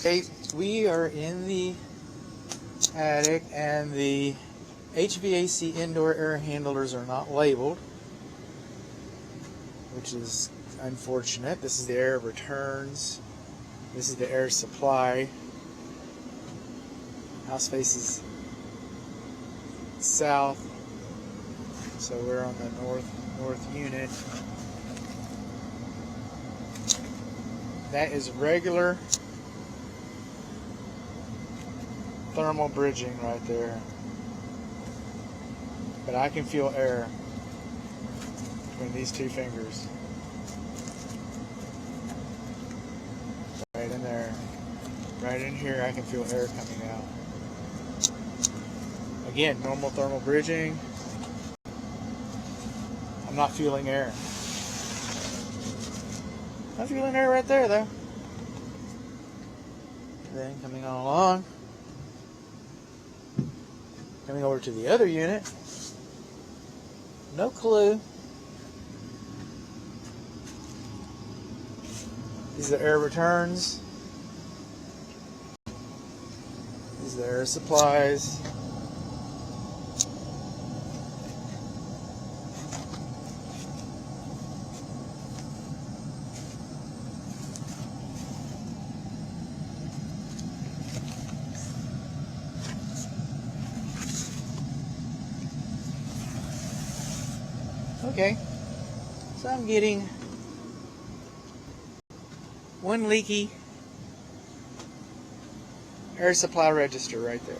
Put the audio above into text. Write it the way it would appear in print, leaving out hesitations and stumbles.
Okay, we are in the attic and the HVAC indoor air handlers are not labeled, which is unfortunate. This is the air returns. This is the air supply. House faces south, so we're on the north unit. That is regular thermal bridging right there, but I can feel air between these two fingers. Right in there, right in here, I can feel air coming out. Again, normal thermal bridging. I'm not feeling air. I'm feeling air right there, though. Then coming on along, coming over to the other unit. No clue. These are the air returns. These are the air supplies. Okay, so I'm getting one leaky air supply register right there.